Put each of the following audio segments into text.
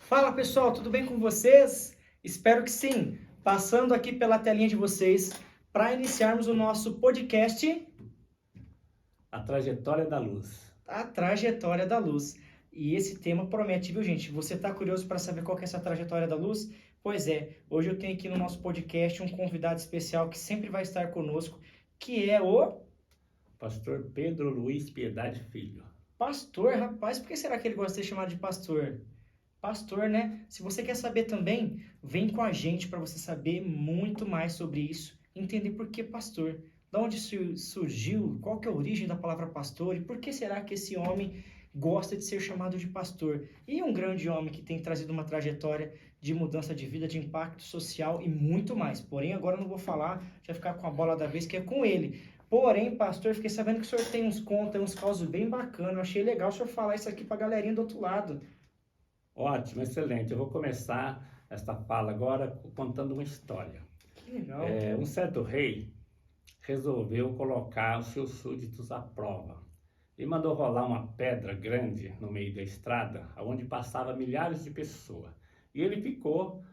Fala pessoal, tudo bem com vocês? Espero que sim. Passando aqui pela telinha de vocês para iniciarmos o nosso podcast A trajetória da luz. A Trajetória da Luz. E esse tema promete, viu gente? Você está curioso para saber qual que é essa trajetória da luz? Pois é, hoje eu tenho aqui no nosso podcast um convidado especial que sempre vai estar conosco, que é o Pastor Pedro Luiz Piedade Filho. pastor. Rapaz, por que será que ele gosta de ser chamado de pastor? Pastor, né? Se você quer saber também, vem com a gente para você saber muito mais sobre isso, entender por que pastor, de onde surgiu, qual que é a origem da palavra pastor e por que será que esse homem gosta de ser chamado de pastor. E um grande homem que tem trazido uma trajetória de mudança de vida, de impacto social e muito mais. Porém, agora eu não vou falar, já ficar com a bola da vez, que é com ele. Porém, pastor, fiquei sabendo que o senhor tem uns contos, uns causos bem bacanas. Eu achei legal o senhor falar isso aqui para a galerinha do outro lado. Ótimo, excelente. Eu vou começar esta fala agora contando uma história. Que legal. Um certo rei resolveu colocar os seus súditos à prova e mandou rolar uma pedra grande no meio da estrada, onde passava milhares de pessoas. E ele ficou,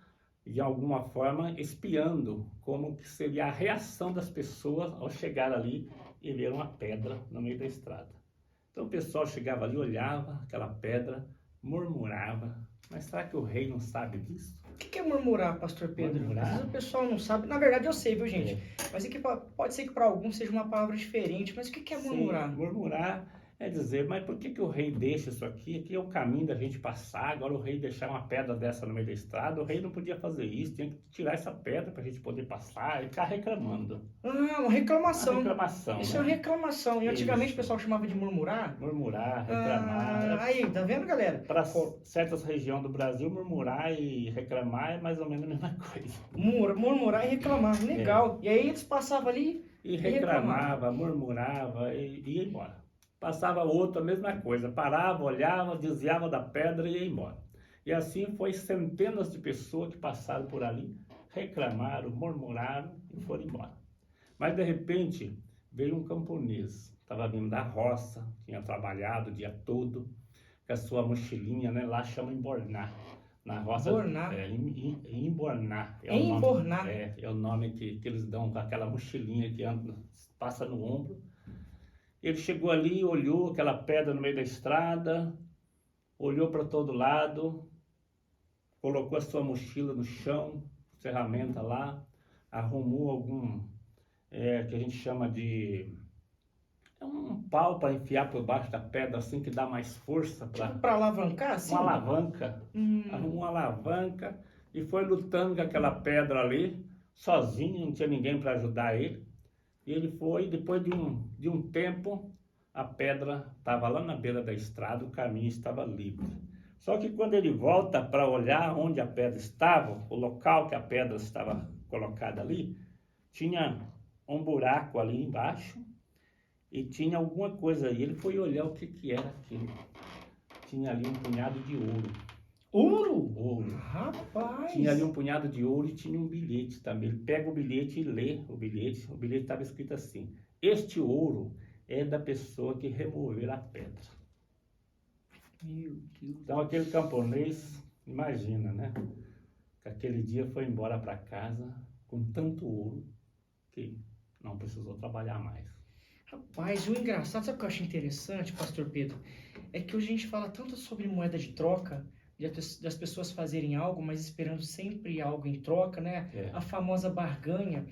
de alguma forma, espiando como que seria a reação das pessoas ao chegar ali e ver uma pedra no meio da estrada. Então o pessoal chegava ali, olhava aquela pedra, murmurava. Mas será que o rei não sabe disso? O que é murmurar, pastor Pedro? Murmurar? Às vezes o pessoal não sabe. Na verdade eu sei, viu gente? Mas é que pode ser que para alguns seja uma palavra diferente. Mas o que é murmurar? Sim, murmurar é dizer, mas por que o rei deixa isso aqui? Aqui é o caminho da gente passar, agora o rei deixar uma pedra dessa no meio da estrada, o rei não podia fazer isso, tinha que tirar essa pedra para a gente poder passar e ficar reclamando. Ah, uma reclamação. Uma reclamação, Isso né? é uma reclamação. E antigamente Isso. o pessoal chamava de murmurar. Murmurar, reclamar. Aí, tá vendo, galera? Para certas regiões do Brasil, murmurar e reclamar é mais ou menos a mesma coisa. Murmurar e reclamar. Legal. E aí eles passavam ali E reclamava, murmurava e ia embora. Passava outro, a mesma coisa. Parava, olhava, desviava da pedra e ia embora. E assim foi centenas de pessoas que passaram por ali, reclamaram, murmuraram e foram embora. Mas de repente veio um camponês, estava vindo da roça, tinha trabalhado o dia todo, com a sua mochilinha, né? Lá chama embornar. Na roça, Embornar? embornar. Embornar? É o nome que eles dão com aquela mochilinha que anda, passa no ombro. Ele chegou ali, olhou aquela pedra no meio da estrada, olhou para todo lado, colocou a sua mochila no chão, ferramenta lá, arrumou algum, que a gente chama de um pau para enfiar por baixo da pedra, assim que dá mais força Para alavancar, assim? uma alavanca. Arrumou uma alavanca e foi lutando com aquela pedra ali, sozinho, não tinha ninguém para ajudar ele. E ele foi, depois de um tempo, a pedra estava lá na beira da estrada, o caminho estava livre. Só que quando ele volta para olhar onde a pedra estava, o local que a pedra estava colocada ali, tinha um buraco ali embaixo e tinha alguma coisa aí. Ele foi olhar o que era aquilo. Tinha ali um punhado de ouro. Ouro? Ouro. Rapaz! Tinha ali um punhado de ouro e tinha um bilhete também. Ele pega o bilhete e lê o bilhete. O bilhete estava escrito assim: este ouro é da pessoa que remover a pedra. Meu Deus. Então aquele camponês, imagina, né? Que aquele dia foi embora para casa com tanto ouro que não precisou trabalhar mais. Rapaz, o engraçado, sabe o que eu acho interessante, pastor Pedro? É que hoje a gente fala tanto sobre moeda de troca, das pessoas fazerem algo, mas esperando sempre algo em troca, né? A famosa barganha.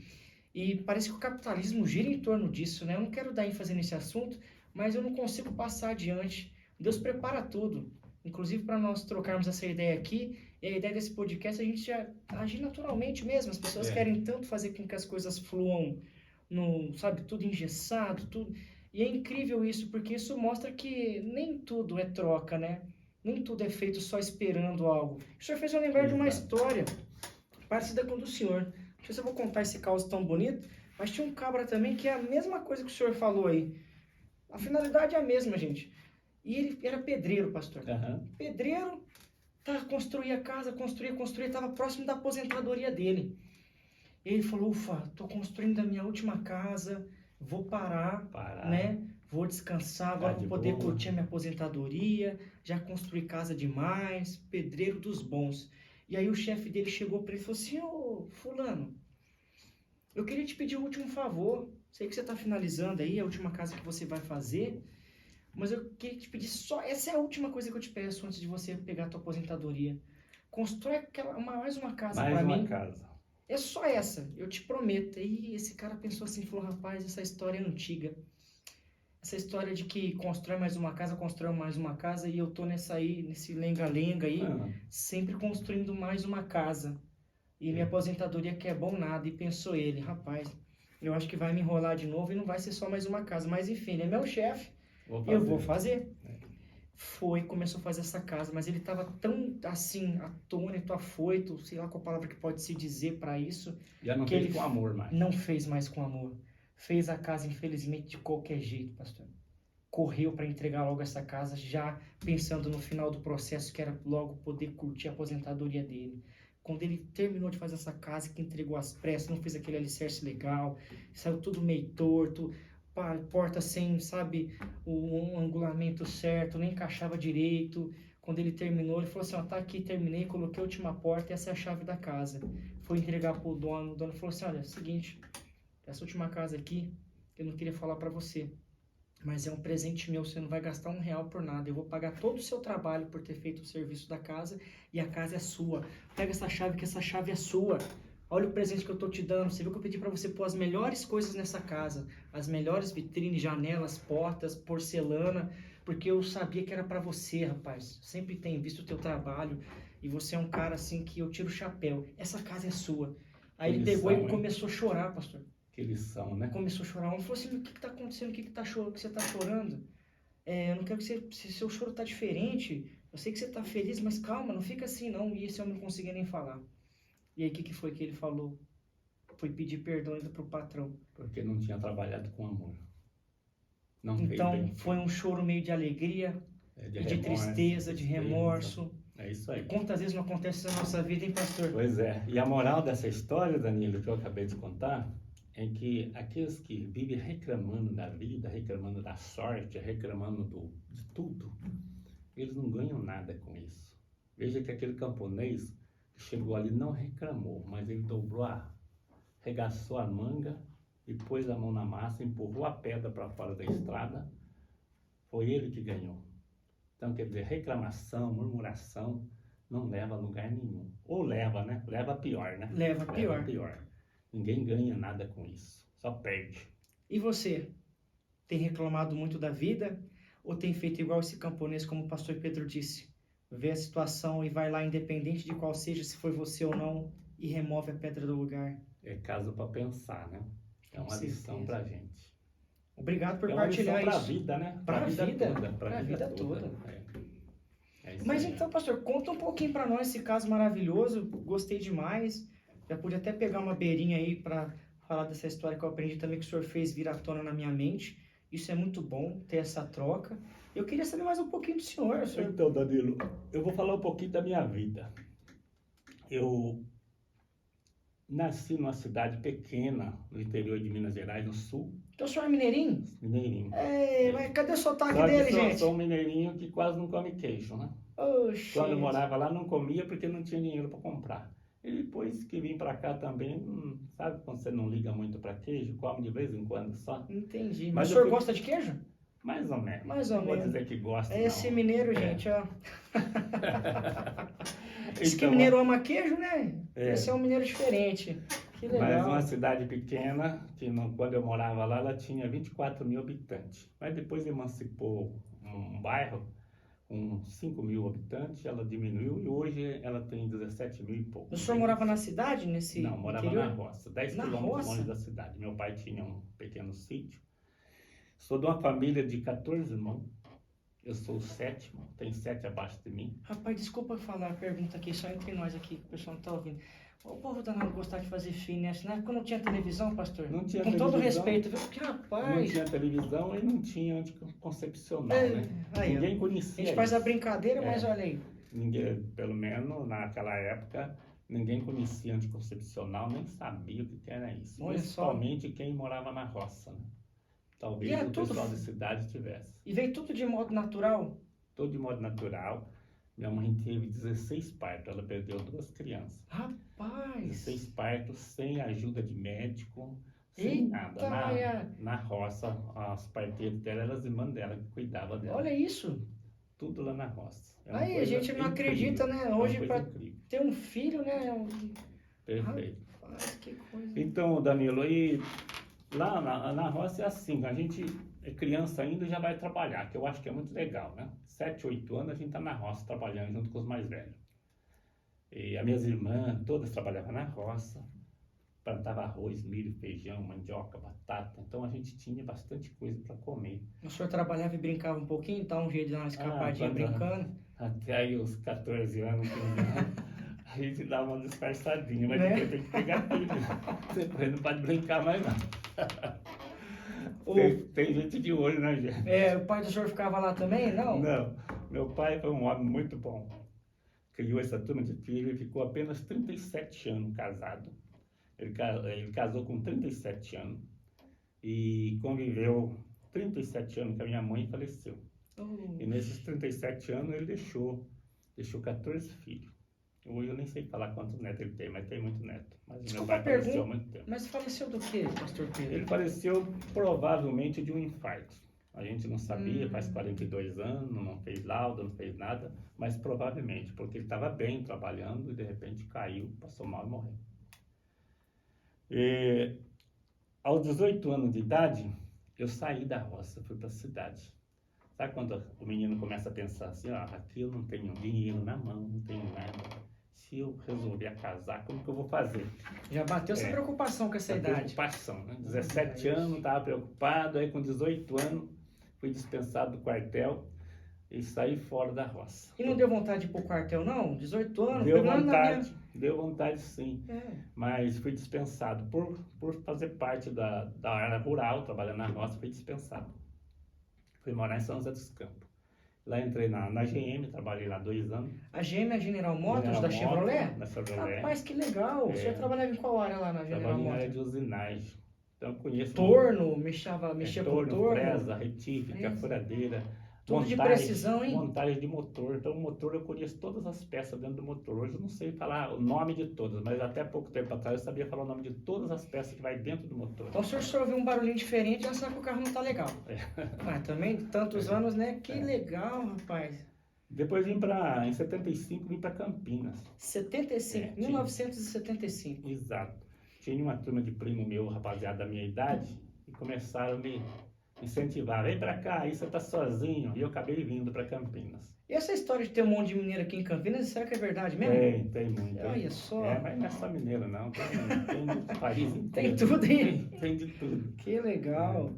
E parece que o capitalismo gira em torno disso, né? Eu não quero dar ênfase nesse assunto, mas eu não consigo passar adiante. Deus prepara tudo, inclusive para nós trocarmos essa ideia aqui. E a ideia desse podcast é a gente já agir naturalmente mesmo. As pessoas querem tanto fazer com que as coisas fluam, sabe, tudo engessado, tudo. E é incrível isso, porque isso mostra que nem tudo é troca, né? Nem tudo é feito só esperando algo. O senhor fez eu lembrar de uma história parecida com a do senhor. Não sei se eu vou contar esse caos tão bonito, mas tinha um cabra também que é a mesma coisa que o senhor falou aí. A finalidade é a mesma, gente. E ele era pedreiro, pastor. Pedreiro, construía a casa, construía, estava próximo da aposentadoria dele. E ele falou, ufa, tô construindo a minha última casa, vou parar, né? vou descansar, agora vou poder curtir a minha aposentadoria, já construí casa demais, pedreiro dos bons. E aí o chefe dele chegou para ele e falou assim, ô fulano, eu queria te pedir um último favor, sei que você está finalizando aí, a última casa que você vai fazer, mas eu queria te pedir só, essa é a última coisa que eu te peço antes de você pegar a tua aposentadoria. Constrói mais uma casa para mim. Mais uma casa. É só essa, eu te prometo. E esse cara pensou assim, falou, rapaz, essa história é antiga. Essa história de que constrói mais uma casa, e eu tô nesse lenga-lenga aí, sempre construindo mais uma casa. E minha aposentadoria que é bom nada. E pensou ele, rapaz, eu acho que vai me enrolar de novo e não vai ser só mais uma casa. Mas enfim, ele é meu chefe, eu vou fazer. Começou a fazer essa casa, mas ele estava tão, assim, atônito, afoito, sei lá qual palavra que pode se dizer para isso. Já não fez com amor mais. Não fez mais com amor. Fez a casa, infelizmente, de qualquer jeito, pastor. Correu para entregar logo essa casa, já pensando no final do processo, que era logo poder curtir a aposentadoria dele. Quando ele terminou de fazer essa casa, que entregou às pressas, não fez aquele alicerce legal, saiu tudo meio torto, porta sem, sabe, um angulamento certo, nem encaixava direito. Quando ele terminou, ele falou assim, ó, tá aqui, terminei, coloquei a última porta e essa é a chave da casa. Foi entregar pro dono, o dono falou assim, olha, é o seguinte, essa última casa aqui, eu não queria falar para você, mas é um presente meu, você não vai gastar R$1 por nada, eu vou pagar todo o seu trabalho por ter feito o serviço da casa e a casa é sua. Pega essa chave que essa chave é sua. Olha o presente que eu tô te dando. Você viu que eu pedi para você pôr as melhores coisas nessa casa, as melhores vitrines, janelas, portas, porcelana, porque eu sabia que era para você, rapaz. Sempre tenho visto o teu trabalho e você é um cara assim que eu tiro o chapéu. Essa casa é sua. Aí ele pegou e começou a chorar, pastor. Que lição, né? Começou a chorar. Um falou assim, o que está acontecendo? O que você está chorando? Eu não quero que se seu choro está diferente. Eu sei que você está feliz, mas calma, não fica assim não. E esse homem não conseguia nem falar. E aí o que foi que ele falou? Foi pedir perdão ainda para o patrão. Porque não tinha trabalhado com amor. Não então fez bem. Foi um choro meio de alegria, de tristeza, de remorso. É isso aí. Quantas vezes não acontece isso na nossa vida, hein, pastor? Pois é. E a moral dessa história, Danilo, que eu acabei de contar, é que aqueles que vivem reclamando da vida, reclamando da sorte, reclamando de tudo, eles não ganham nada com isso. Veja que aquele camponês que chegou ali não reclamou, mas ele regaçou a manga e pôs a mão na massa, empurrou a pedra para fora da estrada. Foi ele que ganhou. Então, quer dizer, reclamação, murmuração não leva a lugar nenhum. Ou leva, né? Leva a pior, né? Leva a pior. Ninguém ganha nada com isso, só perde. E você? Tem reclamado muito da vida? Ou tem feito igual esse camponês, como o pastor Pedro disse? Vê a situação e vai lá, independente de qual seja, se foi você ou não, e remove a pedra do lugar. É caso para pensar, né? É uma lição pra gente. Obrigado por partilhar isso. Para a vida, né? Para a vida toda. Para a vida toda. Mas então, pastor, conta um pouquinho para nós esse caso maravilhoso. Gostei demais. Já pude até pegar uma beirinha aí para falar dessa história que eu aprendi também, que o senhor fez vir à tona na minha mente. Isso é muito bom, ter essa troca. Eu queria saber mais um pouquinho do senhor. Então, Danilo, eu vou falar um pouquinho da minha vida. Eu nasci numa cidade pequena, no interior de Minas Gerais, no sul. Então o senhor é mineirinho? Mineirinho. Mas cadê o sotaque dele, gente? Eu sou um mineirinho que quase não come queijo, né? Oxi. Quando eu morava lá, não comia porque não tinha dinheiro para comprar. E depois que vim para cá também, sabe quando você não liga muito para queijo, come de vez em quando só? Entendi. Mas o senhor gosta de queijo? Mais ou menos. Mais ou menos. Vou dizer que gosta, Esse mineiro, gente, ó. Diz que Então, mineiro ama queijo, né? Esse é um mineiro diferente. Que legal. Mas uma cidade pequena, que quando eu morava lá, ela tinha 24 mil habitantes. Mas depois emancipou um bairro com 5 mil habitantes, ela diminuiu e hoje ela tem 17 mil e pouco. O senhor morava na cidade, nesse Não, morava interior? na roça, 10 quilômetros longe da cidade. Meu pai tinha um pequeno sítio. Sou de uma família de 14 irmãos. Eu sou o 7º, tem 7 abaixo de mim. Rapaz, desculpa falar a pergunta aqui, só entre nós aqui, que o pessoal não está ouvindo. O povo danado gostava de fazer fitness, né? Quando não tinha televisão, pastor? Não tinha Com televisão. todo respeito, viu? Porque, rapaz... Não tinha televisão e não tinha anticoncepcional, né? Aí, ninguém conhecia A gente faz a brincadeira, mas olha aí. Ninguém, pelo menos naquela época, ninguém conhecia anticoncepcional, nem sabia o que era isso. Olha Principalmente quem morava na roça, né? talvez o pessoal da cidade tivesse. E veio tudo de modo natural? Tudo de modo natural. Minha mãe teve 16 partos, ela perdeu 2 crianças. Rapaz! 16 partos sem ajuda de médico, sem nada. Na roça, as parteiras dela eram as irmãs dela que cuidavam dela. Olha isso! Tudo lá na roça. Aí a gente não acredita, né? Hoje para ter um filho, né? Perfeito. Rapaz, que coisa. Então, Danilo, e lá na roça é assim, a gente é criança ainda e já vai trabalhar, que eu acho que é muito legal, né? 7, 8 anos a gente tá na roça trabalhando junto com os mais velhos. E as minhas irmãs, todas trabalhavam na roça, plantava arroz, milho, feijão, mandioca, batata, então a gente tinha bastante coisa para comer. O senhor trabalhava e brincava um pouquinho, então um jeito de dar uma escapadinha brincando? Até aí os 14 anos, 15 anos, a gente dá uma disfarçadinha, mas depois tem que pegar filho. Depois não pode brincar mais não. Tem gente de olho, né, gente? O pai do senhor ficava lá também, não? Não, meu pai foi um homem muito bom. Criou essa turma de filhos e ficou apenas 37 anos casado. Ele casou com 37 anos e conviveu 37 anos com a minha mãe e faleceu. E nesses 37 anos ele deixou 14 filhos. Hoje eu nem sei falar quantos netos ele tem, mas tem muito neto. Mas Desculpa meu pai faleceu há muito tempo. Mas faleceu do quê, pastor Pedro? Ele faleceu provavelmente de um infarto. A gente não sabia, faz 42 anos, não fez laudo, não fez nada, mas provavelmente, porque ele estava bem trabalhando e de repente caiu, passou mal e morreu. E, aos 18 anos de idade, eu saí da roça, fui para a cidade. Sabe quando o menino começa a pensar assim, aqui eu não tenho dinheiro na mão, não tenho nada. Se eu resolver casar, como que eu vou fazer? Já bateu essa preocupação com essa idade? Preocupação, né? 17 anos, estava preocupado, aí com 18 anos fui dispensado do quartel e saí fora da roça. E não deu vontade de ir pro quartel, não? 18 anos? Deu vontade sim, mas fui dispensado. Por fazer parte da área rural, trabalhando na roça, fui dispensado. Fui morar em São José dos Campos. Lá entrei na GM, trabalhei lá 2 anos. A GM é a General Motors da Chevrolet? Da Chevrolet. Rapaz, que legal. O senhor trabalhava em qual área lá na General Motors? Trabalhei na área de usinagem. Então conheço... Torno, mexia com torno. Fresa, retífica, furadeira. Tudo de precisão, hein? Montagem de motor. Então o motor eu conheço todas as peças dentro do motor. Hoje eu não sei falar o nome de todas, mas até pouco tempo atrás eu sabia falar o nome de todas as peças que vai dentro do motor. Então se o senhor ouvir um barulhinho diferente, já sabe que o carro não tá legal. Mas também tantos anos, né? Que legal, rapaz. Depois em 75 vim para Campinas. 75, 1975. Exato. Tinha uma turma de primo meu, rapaziada da minha idade, e começaram a me incentivar. Vem pra cá, aí você tá sozinho. E eu acabei vindo pra Campinas. E essa história de ter um monte de mineiro aqui em Campinas, será que é verdade mesmo? Tem muito. Olha só. Mas não é só mineiro não, tem do país inteiro. Tem tudo aí. Tem de tudo. Que legal.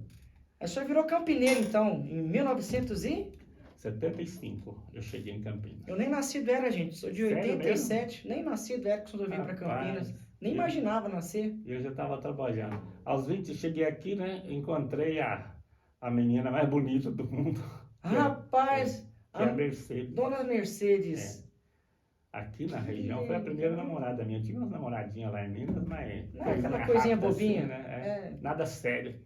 A senhora virou campineiro então, em 1975 eu cheguei em Campinas. Eu nem nascido era, gente, sou de 87, nem nascido era quando eu vim pra Campinas. Nem imaginava nascer. Eu já estava trabalhando. Aos 20, cheguei aqui, né? Encontrei a menina mais bonita do mundo. Rapaz! Que é a Mercedes. Dona Mercedes. Aqui na região foi a primeira namorada minha. Tinha umas namoradinhas lá em Minas, mas... Não é aquela coisinha bobinha. Assim, né? Nada sério.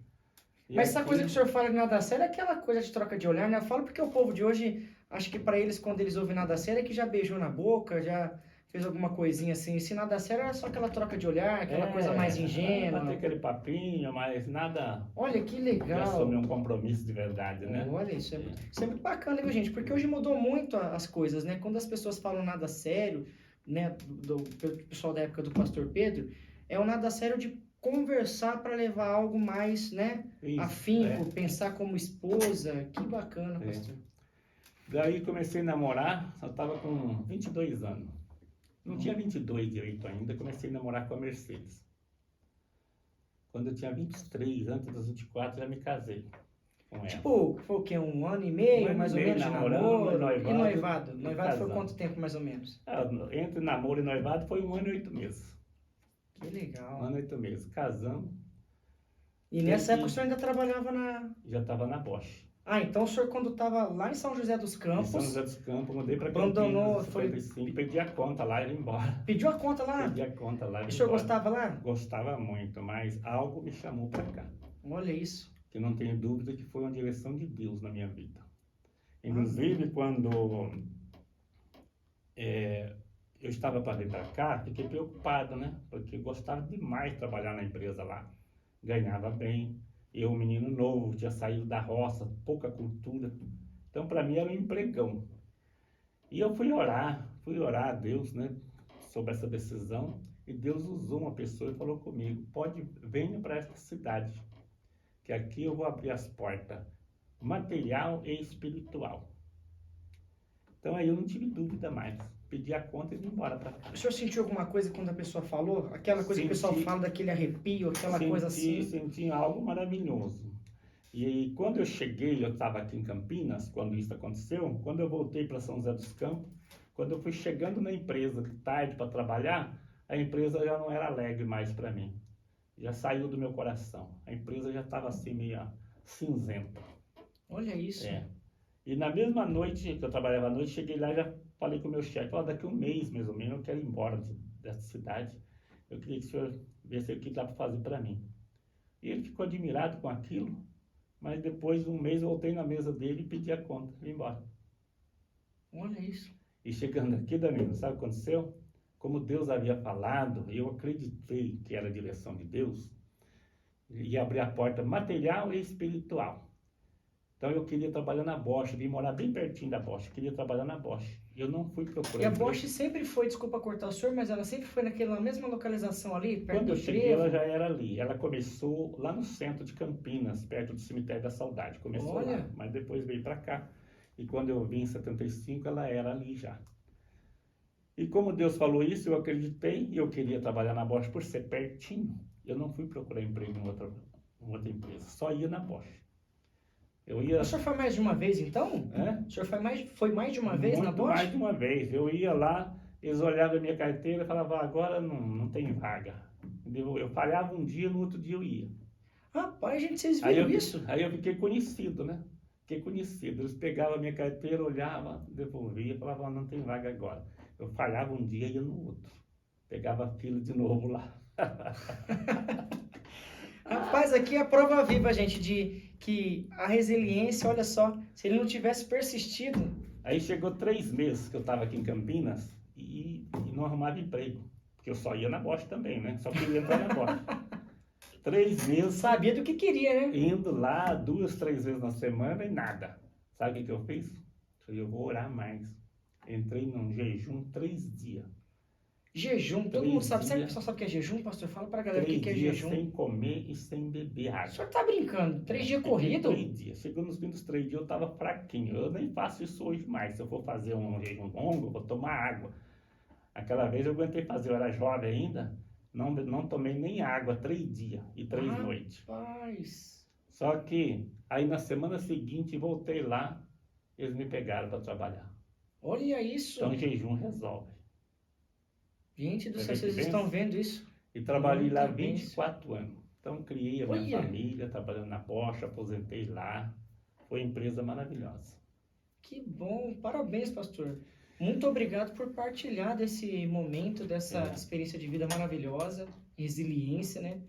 Mas essa coisa que o senhor fala de nada sério é aquela coisa de troca de olhar, né? Eu falo porque o povo de hoje, acho que pra eles, quando eles ouvem nada sério, é que já beijou na boca, já... fez alguma coisinha assim, se nada sério era só aquela troca de olhar, aquela coisa mais ingênua. Bater aquele papinho, mas nada... Olha que legal. Já assumir um compromisso de verdade, né? Olha, isso é muito bacana, viu, gente? Porque hoje mudou muito as coisas, né? Quando as pessoas falam nada sério, né, do pessoal da época do Pastor Pedro, é o nada sério de conversar para levar algo mais, né, afinco, pensar como esposa. Que bacana, pastor. Daí comecei a namorar, eu estava com 22 anos. Não tinha 22 direito ainda, comecei a namorar com a Mercedes. Quando eu tinha 23, antes dos 24, já me casei com ela. Tipo, foi o quê? Um ano e meio, mais ou menos, de namoro? Noivado, e noivado? Noivado foi quanto tempo, mais ou menos? Entre namoro e noivado foi 1 ano e 8 meses. Que legal. 1 ano e 8 meses. Casamos. E nessa época o senhor ainda trabalhava na... Já estava na Bosch. Então o senhor, quando estava lá em São José dos Campos... Em São José dos Campos, mudei para Campinas, pedi a conta lá e ia embora. Pediu a conta lá? Pedi a conta lá e o senhor gostava lá? Gostava muito, mas algo me chamou para cá. Olha isso. O que não tenho dúvida que foi uma direção de Deus na minha vida. Inclusive, quando eu estava para vir para cá, fiquei preocupado, né? Porque eu gostava demais de trabalhar na empresa lá. Ganhava bem. Eu, menino novo, tinha saído da roça, pouca cultura. Então, para mim, era um empregão. E eu fui orar a Deus, né? Sobre essa decisão. E Deus usou uma pessoa e falou comigo: venha para esta cidade, que aqui eu vou abrir as portas, material e espiritual. Então aí eu não tive dúvida mais. Pedi a conta e vim embora para cá. O senhor sentiu alguma coisa quando a pessoa falou? Aquela coisa que o pessoal fala, daquele arrepio, aquela coisa assim? Senti algo maravilhoso. E aí, quando eu cheguei, eu estava aqui em Campinas, quando isso aconteceu, quando eu voltei para São José dos Campos, quando eu fui chegando na empresa de tarde para trabalhar, a empresa já não era alegre mais para mim. Já saiu do meu coração. A empresa já estava assim, meio cinzenta. Olha isso. E na mesma noite que eu trabalhava à noite, cheguei lá e já falei com o meu chefe: daqui a um mês, mais ou menos, eu quero ir embora dessa cidade. Eu queria que o senhor visse o que dá para fazer para mim. E ele ficou admirado com aquilo, mas depois de um mês eu voltei na mesa dele e pedi a conta e vim embora. Olha isso. E chegando aqui, Danilo, sabe o que aconteceu? Como Deus havia falado, eu acreditei que era a direção de Deus, e abrir a porta material e espiritual. Então eu queria trabalhar na Bosch, vim morar bem pertinho da Bosch, queria trabalhar na Bosch. Eu não fui procurar. E a Bosch sempre foi, desculpa cortar o senhor, mas ela sempre foi naquela mesma localização ali, perto Quando do eu cheguei, trevo? ela já era ali. Ela começou lá no centro de Campinas, perto do Cemitério da Saudade. Começou lá, mas depois veio para cá. E quando eu vim em 75, ela era ali já. E como Deus falou isso, eu acreditei e eu queria trabalhar na Bosch por ser pertinho. Eu não fui procurar emprego em outra empresa, só ia na Bosch. O senhor foi mais de uma vez, então? O senhor foi mais de uma vez na Bosch? Mais de uma vez. Eu ia lá, eles olhavam a minha carteira e falavam: agora não tem vaga. Eu falhava um dia, no outro dia eu ia. Rapaz, gente, vocês viram isso? Aí eu fiquei conhecido, né? Fiquei conhecido. Eles pegavam a minha carteira, olhavam, devolviam, falavam: não tem vaga agora. Eu falhava um dia e ia no outro. Pegava a fila de novo lá. Rapaz, aqui é a prova viva, gente, de que a resiliência, olha só, se ele não tivesse persistido... Aí chegou 3 meses que eu estava aqui em Campinas e não arrumava emprego, porque eu só ia na Bosch também, né? Só queria entrar na Bosch. 3 meses... Sabia do que queria, né? Indo lá 2, 3 vezes na semana e nada. Sabe o que eu fiz? Falei: eu vou orar mais. Entrei num jejum 3 dias. Jejum, todo mundo sabe. Sabe o pessoal sabe o que é jejum, pastor? Fala pra galera o que é jejum. 3 dias sem comer e sem beber água. O senhor tá brincando? 3 dias corrido? 3 dias. Chegou nos fins dos 3 dias, eu tava fraquinho. Eu nem faço isso hoje mais. Se eu for fazer um jejum longo, eu vou tomar água. Aquela vez eu aguentei fazer, eu era jovem ainda. Não tomei nem água 3 dias e 3 noites. Rapaz. Só que aí na semana seguinte voltei lá, eles me pegaram para trabalhar. Olha isso. Então jejum resolve. Gente do céu, vocês estão vendo isso? E trabalhei lá 24 anos. Então criei a minha família, trabalhando na Bosch, aposentei lá. Foi uma empresa maravilhosa. Que bom, parabéns, pastor. Muito obrigado por partilhar desse momento, dessa experiência de vida maravilhosa, resiliência, né?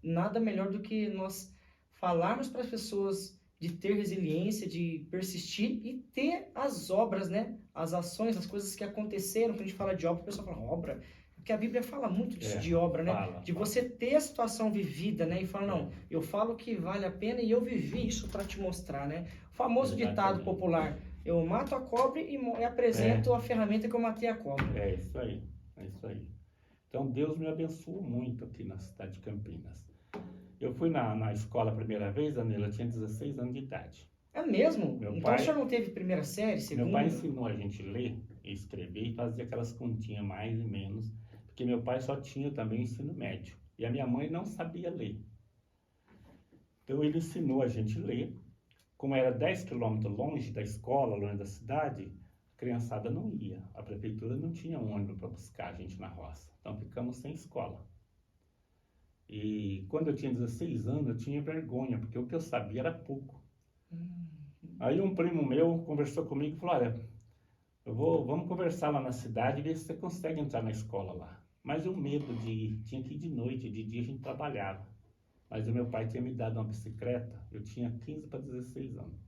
Nada melhor do que nós falarmos para as pessoas de ter resiliência, de persistir e ter as obras, né? As ações, as coisas que aconteceram. Quando a gente fala de obra, o pessoal fala obra, porque a Bíblia fala muito disso, de obra, né? De você ter a situação vivida, né? E falar: não, eu falo que vale a pena e eu vivi isso para te mostrar, né? O famoso ditado popular: eu mato a cobra e apresento a ferramenta que eu matei a cobra. É isso aí, é isso aí. Então Deus me abençoou muito aqui na cidade de Campinas. Eu fui na escola a primeira vez, Danila, eu tinha 16 anos de idade. É mesmo? Então o senhor não teve primeira série, segunda? Meu pai ensinou a gente a ler, escrever e fazer aquelas continhas mais e menos, porque meu pai só tinha também ensino médio. E a minha mãe não sabia ler. Então ele ensinou a gente a ler. Como era 10 quilômetros longe da escola, longe da cidade, a criançada não ia. A prefeitura não tinha ônibus para buscar a gente na roça. Então ficamos sem escola. E quando eu tinha 16 anos, eu tinha vergonha, porque o que eu sabia era pouco. Aí um primo meu conversou comigo e falou: olha, vamos conversar lá na cidade e ver se você consegue entrar na escola lá. Mas o medo de ir, tinha que ir de noite, de dia a gente trabalhava. Mas o meu pai tinha me dado uma bicicleta, eu tinha 15 para 16 anos.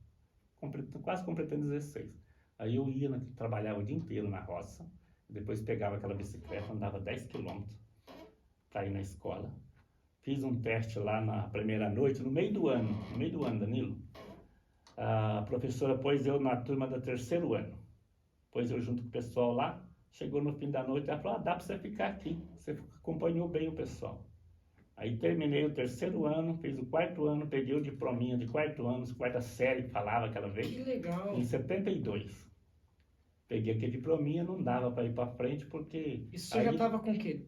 Quase completando 16. Aí eu ia, trabalhava o dia inteiro na roça, depois pegava aquela bicicleta, andava 10 quilômetros para ir na escola. Fiz um teste lá na primeira noite, no meio do ano, Danilo. A professora pôs eu na turma do terceiro ano. Pôs eu junto com o pessoal lá, chegou no fim da noite, ela falou, dá para você ficar aqui, você acompanhou bem o pessoal. Aí terminei o terceiro ano, fiz o quarto ano, peguei o diplominha de quarto ano, quarta série, que falava aquela vez. Que legal. Em 72. Peguei aquele diplominha, não dava para ir para frente, porque... Isso você já estava com o quê?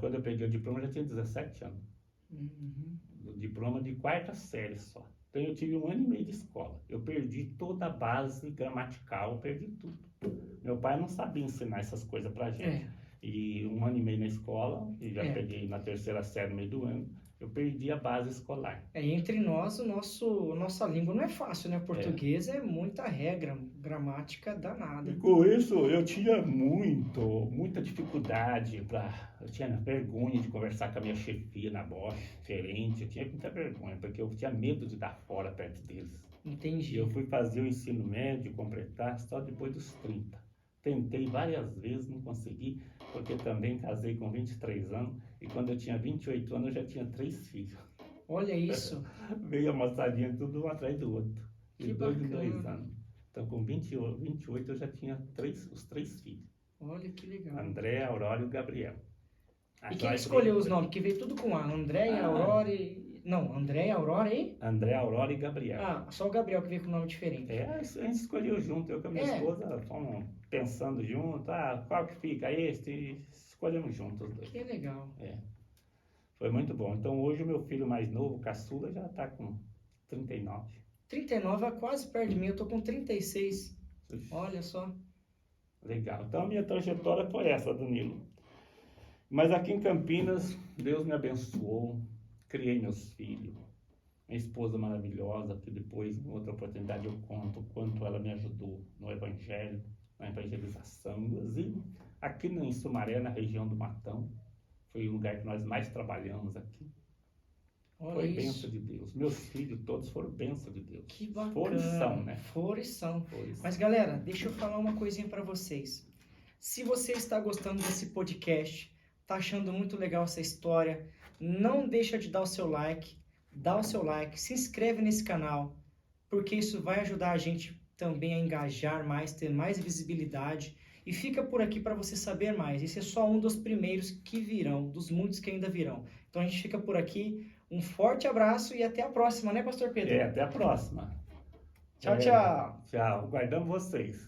Quando eu peguei o diploma, eu já tinha 17 anos. Uhum. O diploma de quarta série só. Então eu tive 1 ano e meio de escola. Eu perdi toda a base gramatical, eu perdi tudo. Meu pai não sabia ensinar essas coisas pra gente. E 1 ano e meio na escola, e já peguei na terceira série no meio do ano, eu perdi a base escolar. Entre nós, nossa língua não é fácil, né? O português é muita regra, gramática danada. E com isso, eu tinha muita dificuldade eu tinha vergonha de conversar com a minha chefia na Bosch, gerente, eu tinha muita vergonha, porque eu tinha medo de dar fora perto deles. Entendi. E eu fui fazer o ensino médio, completar, só depois dos 30. Tentei várias vezes, não consegui, porque também casei com 23 anos, e quando eu tinha 28 anos, eu já tinha 3 filhos. Olha isso. Veio a moçadinha tudo um atrás do outro, de 2 em 2 bacana. anos. Então, com 28, eu já tinha os 3 filhos. Olha que legal. André, Aurora e Gabriel. E quem escolheu os nomes? Que veio tudo com A. André, Aurora e... Não, André, Aurora e... André, Aurora e Gabriel. Só o Gabriel que veio com nome diferente. A gente escolheu junto, eu com a minha esposa, fomos pensando junto, qual que fica este, e escolhemos juntos os dois. Que legal. Foi muito bom. Então hoje o meu filho mais novo, o caçula, já está com 39. 39 é quase perto de mim, eu tô com 36. Olha só. Legal. Então a minha trajetória foi essa, Danilo. Mas aqui em Campinas, Deus me abençoou, criei meus filhos. Minha esposa maravilhosa, que depois, em outra oportunidade, eu conto o quanto ela me ajudou no evangelho, na evangelização. Inclusive, aqui em Sumaré, na região do Matão, foi o lugar que nós mais trabalhamos aqui. Olha foi isso. bênção de Deus. Meus filhos todos foram bênção de Deus. Que bacana. Forição, né? Forição. Mas galera, deixa eu falar uma coisinha para vocês. Se você está gostando desse podcast, tá achando muito legal essa história, não deixa de dar o seu like, se inscreve nesse canal, porque isso vai ajudar a gente também a engajar mais, ter mais visibilidade, e fica por aqui para você saber mais. Esse é só um dos primeiros que virão, dos muitos que ainda virão. Então a gente fica por aqui, um forte abraço e até a próxima, né, Pastor Pedro? Até a próxima. Tchau, tchau. Tchau, guardamos vocês.